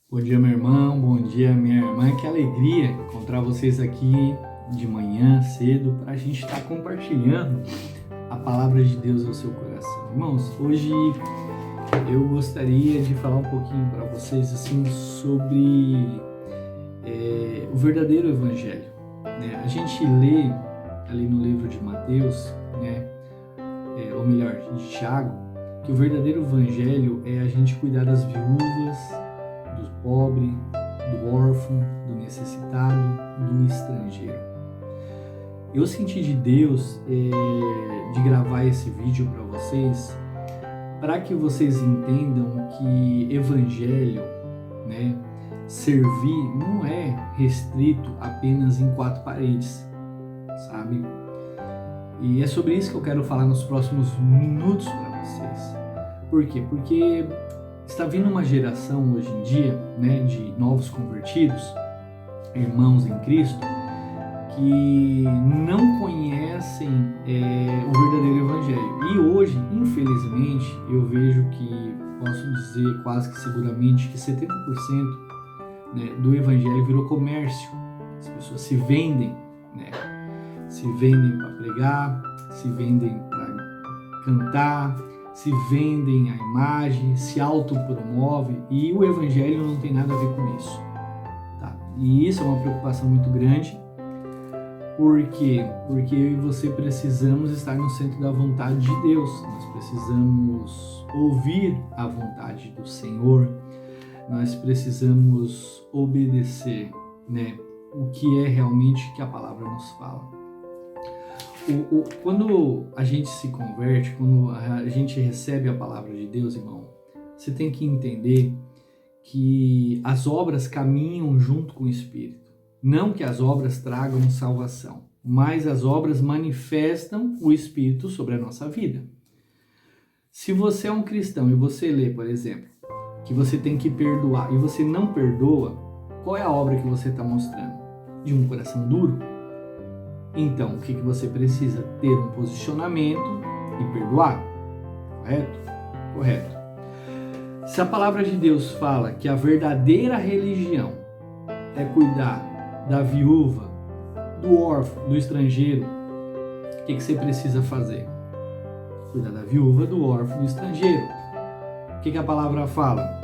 Bom dia, meu irmão, bom dia, minha irmã. Que alegria encontrar vocês aqui de manhã cedo para a gente estar compartilhando a palavra de Deus ao seu coração. Irmãos, hoje eu gostaria de falar um pouquinho para vocês assim sobre o verdadeiro evangelho, né? A gente lê ali no livro de Mateus, né? Ou melhor, de Tiago, que o verdadeiro evangelho é a gente cuidar das viúvas, do pobre, do órfão, do necessitado, do estrangeiro. Eu senti de Deus de gravar esse vídeo para vocês, para que vocês entendam que evangelho, né, servir não é restrito apenas em quatro paredes, sabe? E é sobre isso que eu quero falar nos próximos minutos para vocês. Por quê? Porque está vindo uma geração hoje em dia, né, de novos convertidos, irmãos em Cristo, que não conhecem o verdadeiro evangelho. E hoje, infelizmente, eu vejo que, posso dizer quase que seguramente, que 70%, né, do evangelho virou comércio. As pessoas se vendem, né? Se vendem para pregar, se vendem para cantar, se vendem a imagem, se autopromove, e o evangelho não tem nada a ver com isso, tá? E isso é uma preocupação muito grande. Por quê? Porque eu e você precisamos estar no centro da vontade de Deus. Nós precisamos ouvir a vontade do Senhor. Nós precisamos obedecer, né, o que é realmente que a palavra nos fala. Quando a gente se converte, quando a gente recebe a palavra de Deus, irmão, você tem que entender que as obras caminham junto com o Espírito. Não que as obras tragam salvação, mas as obras manifestam o Espírito sobre a nossa vida. Se você é um cristão e você lê, por exemplo, que você tem que perdoar e você não perdoa, qual é a obra que você está mostrando? De um coração duro? Então, o que você precisa? Ter um posicionamento e perdoar. Correto? Correto. Se a palavra de Deus fala que a verdadeira religião é cuidar da viúva, do órfão, do estrangeiro, o que você precisa fazer? Cuidar da viúva, do órfão, do estrangeiro. O que a palavra fala?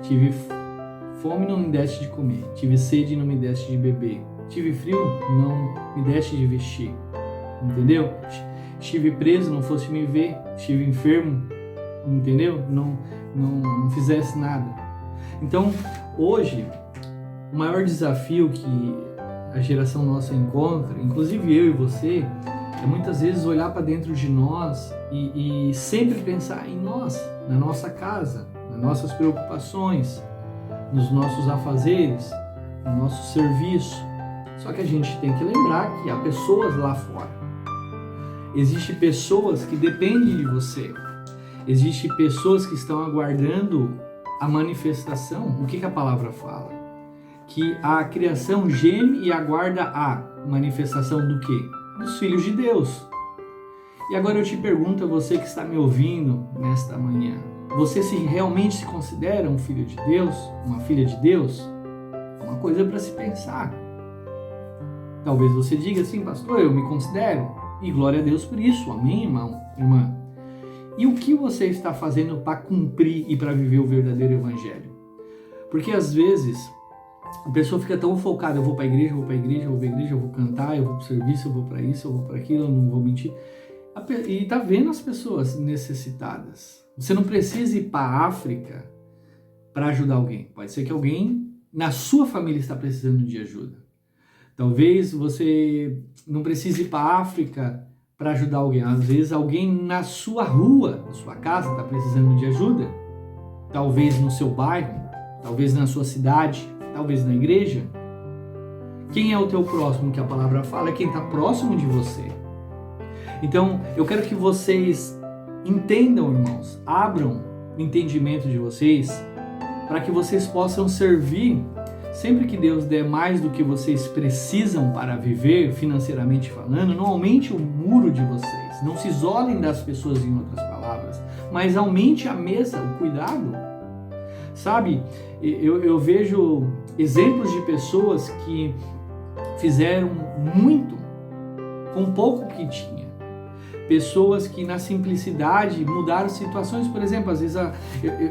Tive fome e não me deste de comer. Tive sede e não me deste de beber. Tive frio, não me deste de vestir. Entendeu? Estive preso, não foste me ver. Estive enfermo, entendeu? Não fizesse nada. Então, hoje, o maior desafio que a geração nossa encontra, inclusive eu e você, é muitas vezes olhar para dentro de nós e sempre pensar em nós, na nossa casa, nas nossas preocupações, nos nossos afazeres, no nosso serviço. Só que a gente tem que lembrar que há pessoas lá fora. Existem pessoas que dependem de você. Existem pessoas que estão aguardando a manifestação. O que a palavra fala? Que a criação geme e aguarda a manifestação do quê? Dos filhos de Deus. E agora eu te pergunto a você que está me ouvindo nesta manhã. Você realmente se considera um filho de Deus? Uma filha de Deus? É uma coisa para se pensar. Talvez você diga assim, pastor, eu me considero. E glória a Deus por isso. Amém, irmão, irmã? E o que você está fazendo para cumprir e para viver o verdadeiro evangelho? Porque às vezes a pessoa fica tão focada, eu vou para a igreja, eu vou para a igreja, eu vou para a igreja, eu vou cantar, eu vou para o serviço, eu vou para isso, eu vou para aquilo, eu não vou mentir. E tá vendo as pessoas necessitadas. Você não precisa ir para a África para ajudar alguém. Pode ser que alguém na sua família está precisando de ajuda. Talvez você não precise ir para a África para ajudar alguém. Às vezes alguém na sua rua, na sua casa, está precisando de ajuda. Talvez no seu bairro, talvez na sua cidade, talvez na igreja. Quem é o teu próximo que a palavra fala? É quem está próximo de você. Então, eu quero que vocês entendam, irmãos, abram o entendimento de vocês para que vocês possam servir. Sempre que Deus der mais do que vocês precisam para viver, financeiramente falando, não aumente o muro de vocês. Não se isolem das pessoas, em outras palavras, mas aumente a mesa, o cuidado. Sabe, eu vejo exemplos de pessoas que fizeram muito com pouco que tinha. Pessoas que na simplicidade mudaram situações. Por exemplo, às vezes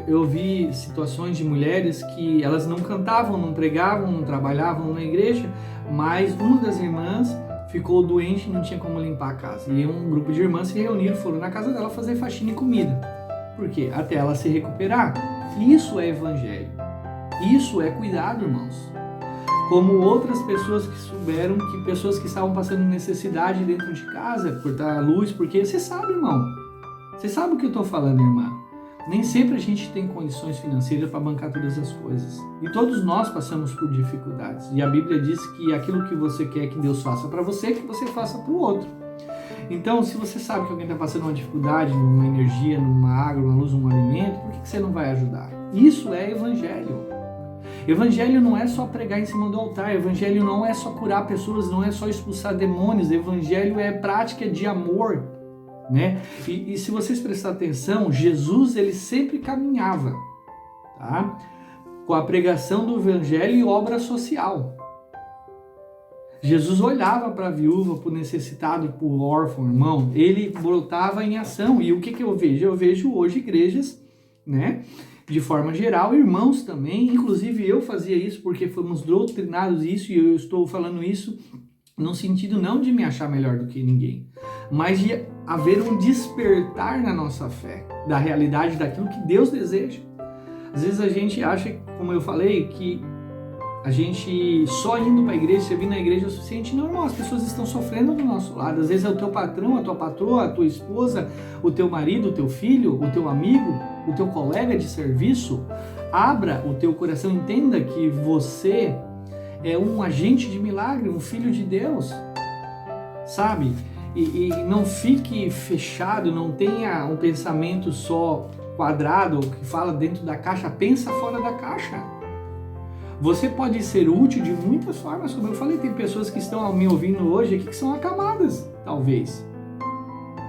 eu vi situações de mulheres que elas não cantavam, não pregavam, não trabalhavam na igreja, mas uma das irmãs ficou doente e não tinha como limpar a casa. E um grupo de irmãs se reuniram, foram na casa dela fazer faxina e comida. Por quê? Até ela se recuperar. Isso é evangelho. Isso é cuidado, irmãos. Como outras pessoas que souberam que pessoas que estavam passando necessidade dentro de casa, cortar a luz, porque você sabe, irmão. Você sabe o que eu estou falando, irmã. Nem sempre a gente tem condições financeiras para bancar todas as coisas. E todos nós passamos por dificuldades. E a Bíblia diz que aquilo que você quer que Deus faça para você, que você faça para o outro. Então, se você sabe que alguém está passando uma dificuldade, numa energia, numa água, numa luz, num alimento, por que você não vai ajudar? Isso é evangelho. Evangelho não é só pregar em cima do altar, evangelho não é só curar pessoas, não é só expulsar demônios, evangelho é prática de amor, né? E se vocês prestarem atenção, Jesus ele sempre caminhava, tá? Com a pregação do evangelho e obra social. Jesus olhava para a viúva, para o necessitado, para o órfão, irmão, ele brotava em ação. E o que eu vejo? Eu vejo hoje igrejas, né? De forma geral, irmãos também, inclusive eu fazia isso porque fomos doutrinados isso, e eu estou falando isso no sentido não de me achar melhor do que ninguém, mas de haver um despertar na nossa fé, da realidade daquilo que Deus deseja. Às vezes a gente acha, como eu falei, que a gente só indo para a igreja, servindo na igreja é o suficiente. Não, irmão, as pessoas estão sofrendo do nosso lado. Às vezes é o teu patrão, a tua patroa, a tua esposa, o teu marido, o teu filho, o teu amigo, o teu colega de serviço. Abra o teu coração, entenda que você é um agente de milagre, um filho de Deus, sabe? E não fique fechado, não tenha um pensamento só quadrado, que fala dentro da caixa, pensa fora da caixa. Você pode ser útil de muitas formas, como eu falei, tem pessoas que estão me ouvindo hoje aqui que são acamadas, talvez.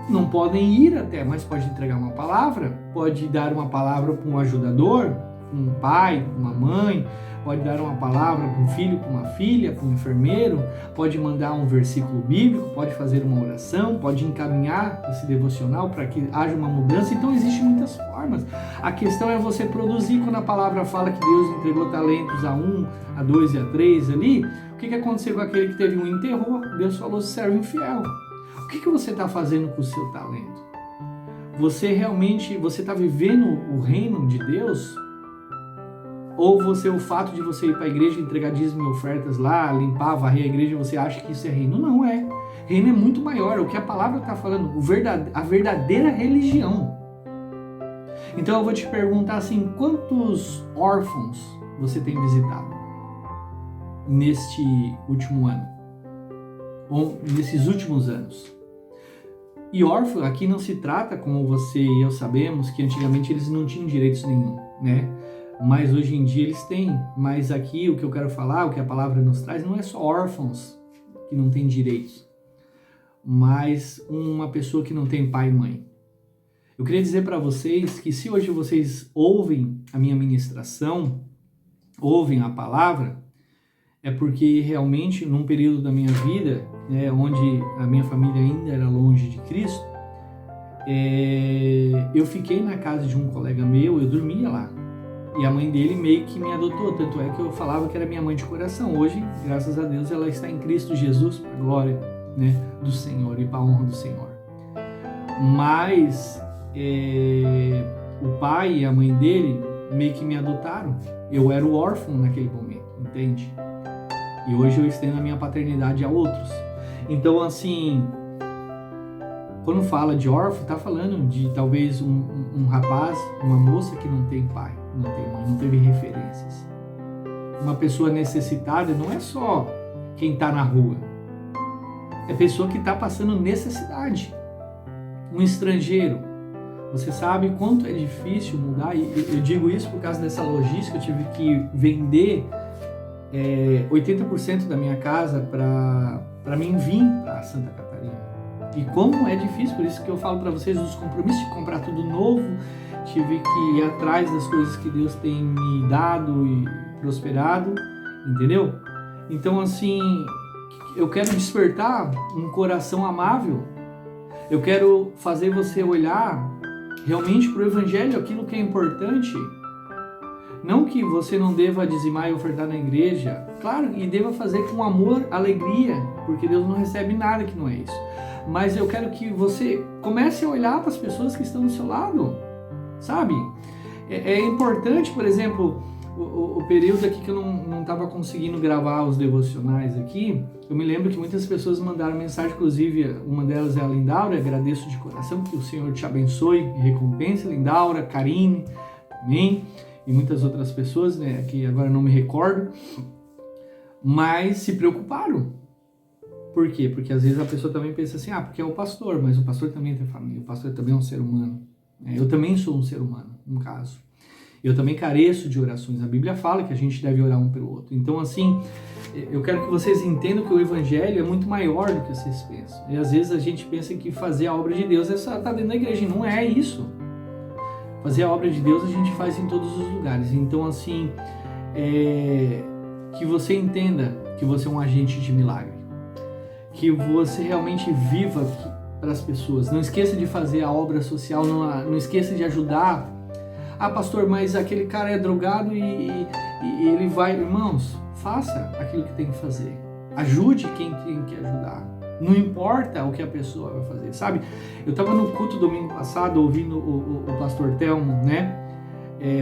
Não podem ir até, mas pode entregar uma palavra, pode dar uma palavra para um ajudador, um pai, uma mãe, pode dar uma palavra para um filho, para uma filha, para um enfermeiro, pode mandar um versículo bíblico, pode fazer uma oração, pode encaminhar esse devocional para que haja uma mudança. Então existem muitas formas. A questão é você produzir. Quando a palavra fala que Deus entregou talentos a 1, a 2 e a 3 ali, o que aconteceu com aquele que teve um enterrou? Deus falou, servo infiel. O que você está fazendo com o seu talento? Você realmente, você está vivendo o reino de Deus? Ou você, o fato de você ir para a igreja, entregar dízimo e ofertas lá, limpar, varrer a igreja, você acha que isso é reino? Não é. Reino é muito maior. O que a palavra está falando, a verdadeira religião. Então eu vou te perguntar assim, quantos órfãos você tem visitado neste último ano? Ou nesses últimos anos? E órfão, aqui não se trata, como você e eu sabemos, que antigamente eles não tinham direitos nenhum, né? Mas hoje em dia eles têm. Mas aqui o que eu quero falar, o que a palavra nos traz, não é só órfãos que não têm direitos, mas uma pessoa que não tem pai e mãe. Eu queria dizer para vocês que se hoje vocês ouvem a minha ministração, ouvem a palavra, é porque realmente num período da minha vida, né, onde a minha família ainda era longe de Cristo, eu fiquei na casa de um colega meu, eu dormia lá. E a mãe dele meio que me adotou, tanto é que eu falava que era minha mãe de coração. Hoje, graças a Deus, ela está em Cristo Jesus, para a glória, né, do Senhor e para a honra do Senhor. Mas o pai e a mãe dele meio que me adotaram. Eu era o órfão naquele momento, entende? E hoje eu estendo a minha paternidade a outros. Então, assim, quando fala de órfão, está falando de talvez um rapaz, uma moça que não tem pai, não tem mãe, não teve referências. Uma pessoa necessitada não é só quem está na rua, é pessoa que está passando necessidade. Um estrangeiro, você sabe quanto é difícil mudar, e eu digo isso por causa dessa logística. Eu tive que vender 80% da minha casa para mim vir para Santa Catarina. E como é difícil, por isso que eu falo para vocês os compromissos de comprar tudo novo, tive que ir atrás das coisas que Deus tem me dado e prosperado, entendeu? Então, assim, eu quero despertar um coração amável. Eu quero fazer você olhar realmente para o Evangelho, aquilo que é importante. Não que você não deva dizimar e ofertar na igreja, claro, e deva fazer com amor, alegria, porque Deus não recebe nada que não é isso. Mas eu quero que você comece a olhar para as pessoas que estão do seu lado, sabe? É importante, por exemplo, o período aqui que eu não estava conseguindo gravar os devocionais aqui, eu me lembro que muitas pessoas mandaram mensagem, inclusive uma delas é a Lindaura, agradeço de coração, que o Senhor te abençoe e recompense, Lindaura, Karine, também, e muitas outras pessoas, né, que agora não me recordo, mas se preocuparam. Por quê? Porque às vezes a pessoa também pensa assim, porque é o pastor, mas o pastor também tem família, o pastor também é um ser humano. Eu também sou um ser humano, no caso. Eu também careço de orações. A Bíblia fala que a gente deve orar um pelo outro. Então, assim, eu quero que vocês entendam que o Evangelho é muito maior do que vocês pensam. E às vezes a gente pensa que fazer a obra de Deus é só estar dentro da igreja. E não é isso. Fazer a obra de Deus a gente faz em todos os lugares. Então, assim, que você entenda que você é um agente de milagre. Que você realmente viva para as pessoas. Não esqueça de fazer a obra social, não esqueça de ajudar. Pastor, mas aquele cara é drogado e ele vai... Irmãos, faça aquilo que tem que fazer. Ajude quem tem que ajudar. Não importa o que a pessoa vai fazer, sabe? Eu estava no culto domingo passado, ouvindo o pastor Telmo, né?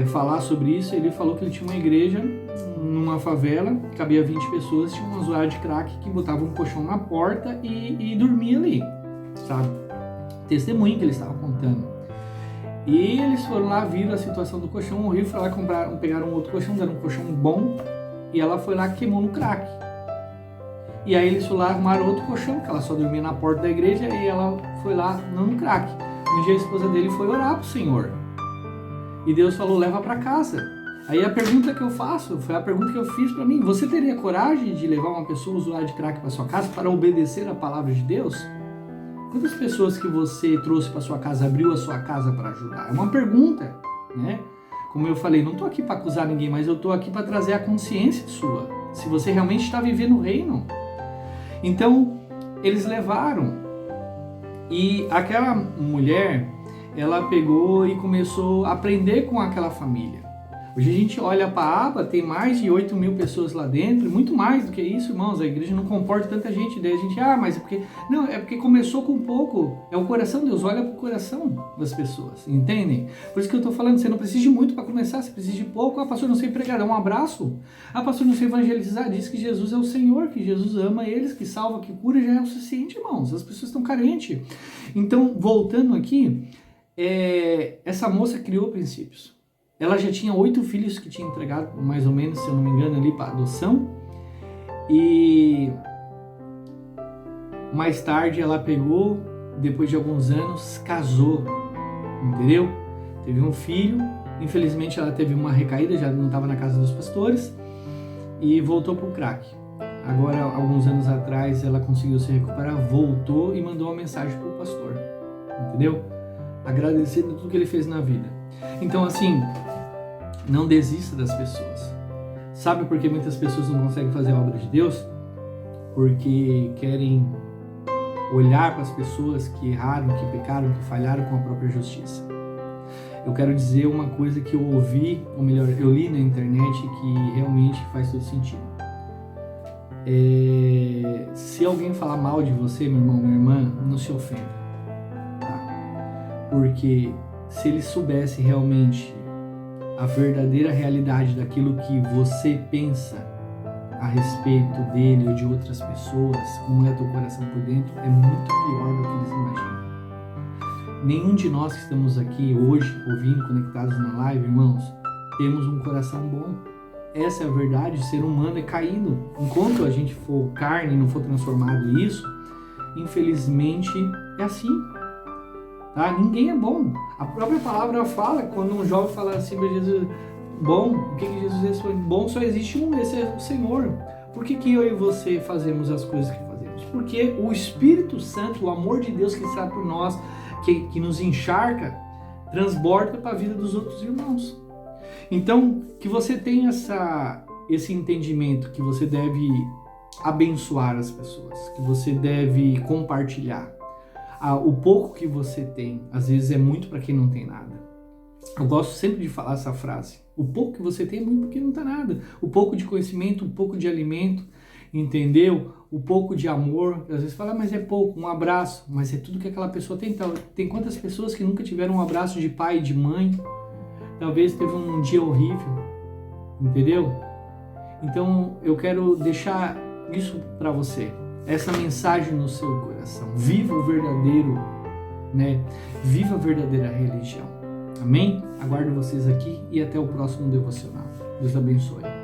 Falar sobre isso. Ele falou que ele tinha uma igreja numa favela, cabia 20 pessoas, tinha um usuário de crack que botava um colchão na porta e dormia ali, sabe? Testemunho que ele estava contando. E eles foram lá, viram a situação do colchão horrível, foram lá, pegaram um outro colchão, deram um colchão bom, e ela foi lá e queimou no crack. E aí eles foram lá, arrumaram outro colchão, que ela só dormia na porta da igreja, e ela foi lá, não no crack. Um dia a esposa dele foi orar pro Senhor. E Deus falou, leva para casa. Aí a pergunta que eu faço, foi a pergunta que eu fiz para mim, você teria coragem de levar uma pessoa usuária de crack para sua casa para obedecer a palavra de Deus? Quantas pessoas que você trouxe para sua casa, abriu a sua casa para ajudar? É uma pergunta, né? Como eu falei, não estou aqui para acusar ninguém, mas eu estou aqui para trazer a consciência sua. Se você realmente está vivendo o reino. Então, eles levaram. E aquela mulher, ela pegou e começou a aprender com aquela família. Hoje a gente olha para a aba, tem mais de 8 mil pessoas lá dentro, muito mais do que isso, irmãos. A igreja não comporta tanta gente, daí a gente, mas é porque... Não, é porque começou com pouco. É o coração, Deus olha para o coração das pessoas, entendem? Por isso que eu estou falando, você não precisa de muito para começar, você precisa de pouco. Pastor, não sei pregar, dá um abraço. Pastor, não sei evangelizar, diz que Jesus é o Senhor, que Jesus ama eles, que salva, que cura, já é o suficiente, irmãos. As pessoas estão carentes. Então, voltando aqui, essa moça criou princípios. Ela já tinha 8 filhos que tinha entregado, mais ou menos, se eu não me engano, ali para adoção. E mais tarde ela pegou, depois de alguns anos, casou, entendeu? Teve um filho, infelizmente ela teve uma recaída, já não estava na casa dos pastores, e voltou para o crack. Agora, alguns anos atrás, ela conseguiu se recuperar, voltou e mandou uma mensagem para o pastor, entendeu? Agradecendo tudo que ele fez na vida. Então, assim, não desista das pessoas. Sabe por que muitas pessoas não conseguem fazer a obra de Deus? Porque querem olhar para as pessoas que erraram, que pecaram, que falharam com a própria justiça. Eu quero dizer uma coisa que eu ouvi, ou melhor, eu li na internet que realmente faz todo sentido. Se alguém falar mal de você, meu irmão, minha irmã, não se ofenda. Tá? Porque se ele soubesse realmente a verdadeira realidade daquilo que você pensa a respeito dele ou de outras pessoas, como é teu coração por dentro, é muito pior do que eles imaginam. Nenhum de nós que estamos aqui hoje, ouvindo, conectados na live, irmãos, temos um coração bom. Essa é a verdade, o ser humano é caído. Enquanto a gente for carne e não for transformado nisso, infelizmente é assim. Tá? Ninguém é bom. A própria palavra fala, quando um jovem fala assim para Jesus, bom, o que Jesus responde? Bom, só existe um, esse é o Senhor. Por que eu e você fazemos as coisas que fazemos? Porque o Espírito Santo, o amor de Deus que está por nós, que nos encharca, transborda para a vida dos outros irmãos. Então, que você tenha esse entendimento que você deve abençoar as pessoas, que você deve compartilhar. O pouco que você tem, às vezes é muito para quem não tem nada. Eu gosto sempre de falar essa frase. O pouco que você tem é muito porque não tem nada. O pouco de conhecimento, o pouco de alimento, entendeu? O pouco de amor. Às vezes fala, mas é pouco, um abraço. Mas é tudo que aquela pessoa tem. Tem quantas pessoas que nunca tiveram um abraço de pai e de mãe? Talvez teve um dia horrível, entendeu? Então eu quero deixar isso para você, essa mensagem no seu coração. Viva o verdadeiro, né? Viva a verdadeira religião. Amém? Aguardo vocês aqui e até o próximo devocional. Deus abençoe.